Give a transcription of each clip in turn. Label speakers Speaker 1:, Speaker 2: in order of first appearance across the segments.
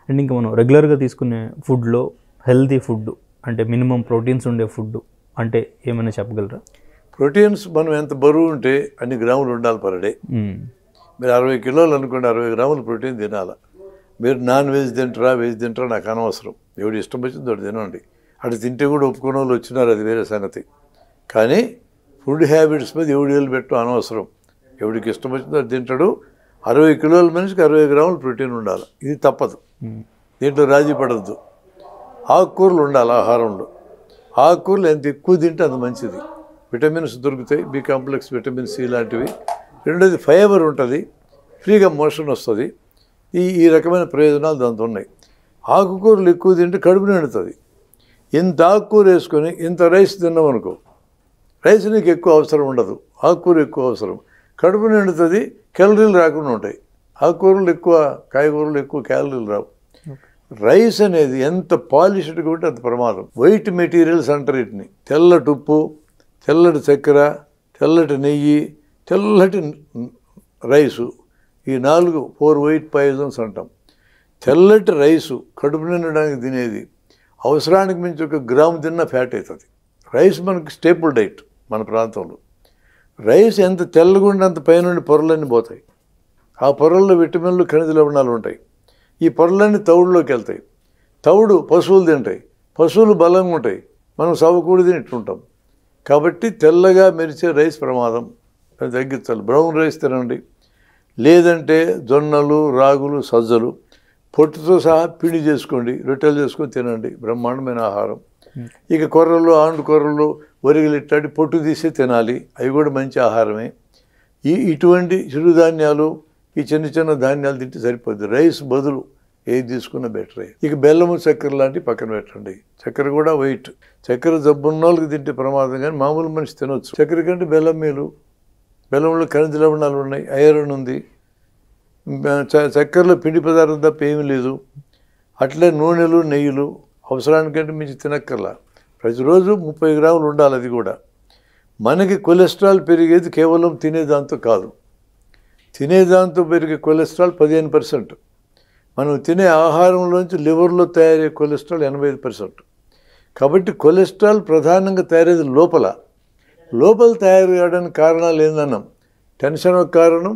Speaker 1: And ఇంకా మనం రెగ్యులర్గా తీసుకునే ఫుడ్లో హెల్తీ ఫుడ్ అంటే మినిమం ప్రోటీన్స్ ఉండే ఫుడ్ అంటే ఏమైనా చెప్పగలరా?
Speaker 2: ప్రోటీన్స్ మనం ఎంత బరువు ఉంటే అన్ని గ్రాములు ఉండాలి పర్ డే. మీరు 60 కిలోలు అనుకోండి, 60 గ్రాములు ప్రోటీన్ తినాలి. మీరు నాన్ వెజ్ తింటారా వెజ్ తింటారా నాకు అనవసరం, ఎవడు ఇష్టం వచ్చింది వాడు తినండి. అటు తింటే కూడా ఒప్పుకునే వాళ్ళు వచ్చినారు, అది వేరే సంగతి. కానీ ఫుడ్ హ్యాబిట్స్ మీద ఎవడు వేలు పెట్టడం అనవసరం. ఎవడికి ఇష్టం వచ్చిందో అది తింటాడు. 60 కిలోల మనిషికి 60 గ్రాములు ప్రోటీన్ ఉండాలి, ఇది తప్పదు. దీంట్లో రాజీ పడద్దు. ఆకుకూరలు ఉండాలి ఆహారంలో. ఆకుకూరలు ఎంత ఎక్కువ తింటే అంత మంచిది. విటమిన్స్ దొరుకుతాయి, బి కాంప్లెక్స్, విటమిన్ సి లాంటివి. రెండోది ఫైబర్ ఉంటుంది, ఫ్రీగా మోషన్ వస్తుంది. ఈ రకమైన ప్రయోజనాలు దాంతో ఉన్నాయి. ఆకుకూరలు ఎక్కువ తింటే కడుపు నిండుతుంది. ఇంత ఆకుకూర వేసుకొని ఇంత రైస్ తిన్నాం అనుకో, రైస్ నీకు ఎక్కువ అవసరం ఉండదు, ఆకుకూర ఎక్కువ అవసరం. కడుపు నిండుతుంది, క్యాలరీలు రాకుండా ఉంటాయి. ఆకుకూరలు ఎక్కువ, కాయగూరలు ఎక్కువ క్యాలరీలు రావు. రైస్ అనేది ఎంత పాలిష్డ్గా ఉంటే అంత ప్రమాదం. వైట్ మెటీరియల్స్ అంటారు వీటిని. తెల్లటి ఉప్పు, తెల్లటి చక్కెర, తెల్లటి నెయ్యి, తెల్లటి రైసు, ఈ 4 వైట్ పాయిజన్స్ అంటాం. తెల్లటి రైసు కడుపు నిండడానికి తినేది. అవసరానికి మించి 1 గ్రాము తిన్నా ఫ్యాట్ అవుతుంది. రైస్ మనకి స్టేపుల్ డైట్ మన ప్రాంతంలో. రైస్ ఎంత తెల్లగా ఉండి అంత పైనుండి పొరలన్నీ పోతాయి. ఆ పొరల్లో విటమిన్లు, ఖనిజ లవణాలు ఉంటాయి. ఈ పొరలన్నీ తవుడులోకి వెళ్తాయి. తవుడు పశువులు తింటాయి, పశువులు బలంగా ఉంటాయి, మనం సవకూడి తింటుంటాం. కాబట్టి తెల్లగా మెరిచే రైస్ ప్రమాదం, తగ్గించాలి. బ్రౌన్ రైస్ తినండి, లేదంటే జొన్నలు, రాగులు, సజ్జలు పొట్టుతో సహా పిండి చేసుకోండి, రొట్టెలు చేసుకొని తినండి, బ్రహ్మాండమైన ఆహారం. ఇక కొర్రలు, ఆండు కొర్రలు, వరిగలు ఇట్లాంటి పొట్టు తీసి తినాలి, అవి కూడా మంచి ఆహారమే. ఇటువంటి చిరుధాన్యాలు, ఈ చిన్న చిన్న ధాన్యాలు తింటే సరిపోద్ది. రైస్ బదులు ఏది తీసుకున్నా బెటరే. ఇక బెల్లము, చక్కెర లాంటివి పక్కన పెట్టండి. చక్కెర కూడా వైట్. చక్కెర జబ్బున్న వాళ్ళకి తింటే ప్రమాదం, కానీ మామూలు మనిషి తినొచ్చు. చక్కెర కంటే బెల్లం మేలు. బెల్లంలో ఖనిజ లవణాలు ఉన్నాయి, ఐరన్ ఉంది. చక్కెరలో పిండి పదార్థం తప్ప ఏమీ లేదు. అట్లే నూనెలు, నెయ్యిలు అవసరానికంటే మించి తినక్కర్లా. ప్రతిరోజు 30 గ్రాములు ఉండాలి. అది కూడా మనకి కొలెస్ట్రాల్ పెరిగేది కేవలం తినేదాంతో కాదు. తినేదాంతో పెరిగే కొలెస్ట్రాల్ 15%. మనం తినే ఆహారంలోంచి లివర్లో తయారయ్యే కొలెస్ట్రాల్ 85%. కాబట్టి కొలెస్ట్రాల్ ప్రధానంగా తయారయ్యేది లోపల. తయారు కావడానికి కారణాలు ఏందన్నాం. టెన్షన్ ఒక కారణం,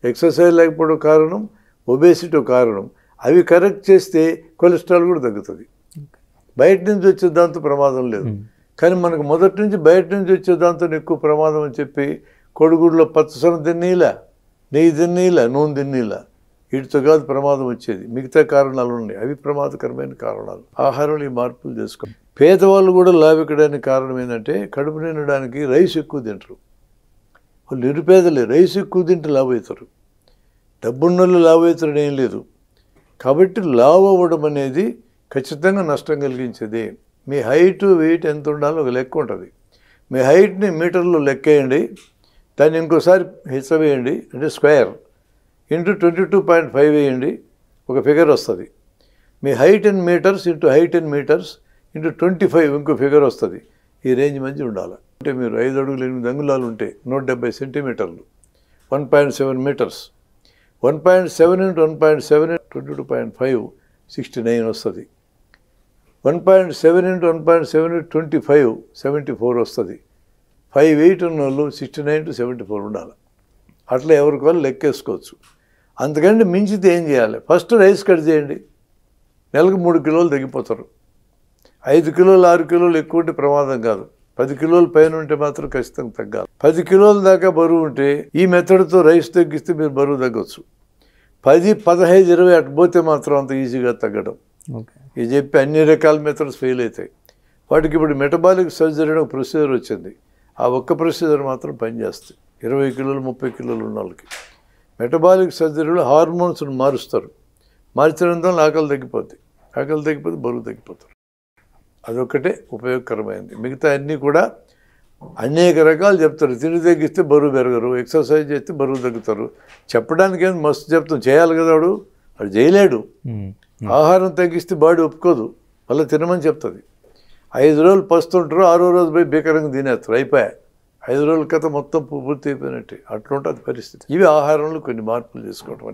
Speaker 2: ఎక్సర్సైజ్ లేకపోవడం కారణం, ఒబేసిటీ ఒక కారణం. అవి కరెక్ట్ చేస్తే కొలెస్ట్రాల్ కూడా తగ్గుతుంది. బయట నుంచి వచ్చే దాంతో ప్రమాదం లేదు. కానీ మనకు మొదటి నుంచి బయట నుంచి వచ్చే దాంతో ఎక్కువ ప్రమాదం అని చెప్పి కొడుగుడ్లో పచ్చసొన తిన్నీలా, నెయ్యి తిన్నీలా, నూనె తిన్నీలా, వీటితో కాదు ప్రమాదం వచ్చేది. మిగతా కారణాలు ఉన్నాయి, అవి ప్రమాదకరమైన కారణాలు. ఆహారంలో ఈ మార్పులు చేసుకోండి. పేదవాళ్ళు కూడా లావెక్కడానికి కారణం ఏంటంటే కడుపు నిండడానికి రైస్ ఎక్కువ తింటారు. వాళ్ళు నిరుపేదలే, రైస్ ఎక్కువ తింటే లావు అవుతారు. డబ్బున్నోళ్ళు లావు అవుతారని ఏం లేదు. కాబట్టి లావు అవ్వడం అనేది ఖచ్చితంగా నష్టం కలిగించేది. మీ హైట్, వెయిట్ ఎంత ఉండాలో ఒక లెక్క ఉంటుంది. మీ హైట్ని మీటర్లో లెక్కేయండి, దాన్ని ఇంకోసారి హెచ్చవేయండి, అంటే స్క్వేర్ ఇంటూ 22.5 వేయండి, ఒక ఫిగర్ వస్తుంది. మీ height in metres into height in metres into 25 ఇంకో ఫిగర్ వస్తుంది. ఈ రేంజ్ మధ్య ఉండాలి. అంటే మీరు 5 అడుగులు 8 అంగుళాలు ఉంటే 170 సెంటీమీటర్లు, 1.7 మీటర్స్. 1.7 ఇంటూ 1.7 22.5 69 వస్తుంది. 1.7 ఇంటూ 1.7 25 74 వస్తుంది. 5'8" ఉన్న వాళ్ళు 69 to 74 ఉండాలి. అట్లా ఎవరికి వాళ్ళు లెక్కేసుకోవచ్చు. అంతకంటే మించితే ఏం చేయాలి? ఫస్ట్ రైస్ కట్ చేయండి, నెలకు 3 కిలోలు తగ్గిపోతారు. 5 కిలోలు 6 కిలోలు ఎక్కువ ఉంటే ప్రమాదం కాదు. 10 కిలోల పైన ఉంటే మాత్రం ఖచ్చితంగా తగ్గాలి. 10 కిలోల దాకా బరువు ఉంటే ఈ మెథడ్తో రైస్ తగ్గిస్తే మీరు బరువు తగ్గొచ్చు. 10, 15, 20 అటు పోతే మాత్రం అంత ఈజీగా తగ్గడం. ఇది చెప్పి అన్ని రకాల మెథడ్స్ ఫెయిల్ అవుతాయి. వాటికి ఇప్పుడు మెటబాలిక్ సర్జరీ అని ఒక ప్రొసీజర్ వచ్చింది. ఆ ఒక్క ప్రొసీజర్ మాత్రం పనిచేస్తుంది 20 కిలోలు 30 కిలోలు ఉన్న వాళ్ళకి. మెటబాలిక్ సర్జరీలో హార్మోన్స్ని మారుస్తారు. మార్చడం వల్ల ఆకలి తగ్గిపోద్ది. ఆకలి తగ్గిపోతే బరువు తగ్గిపోతారు. అదొక్కటే ఉపయోగకరమైనది. మిగతా అన్నీ కూడా అనేక రకాలు చెప్తారు. తిండి తగ్గిస్తే బరువు పెరగరు, ఎక్సర్సైజ్ చేస్తే బరువు తగ్గుతారు. చెప్పడానికి ఏం మస్తు చెప్తాం, చేయాలి కదా వాడు చేయలేడు. ఆహారం తగ్గిస్తే బాడీ ఒప్పుకోదు, మళ్ళీ తినమని చెప్తుంది. 5 రోజులు పస్తుంటారు, 6వ రోజు పోయి భీకరంగా తినేస్తారు, అయిపోయా. 5 రోజుల కథ మొత్తం పూర్తి అయిపోయినట్టే. అట్లుంటుంది పరిస్థితి. ఇవి ఆహారంలో కొన్ని మార్పులు చేసుకోవడం.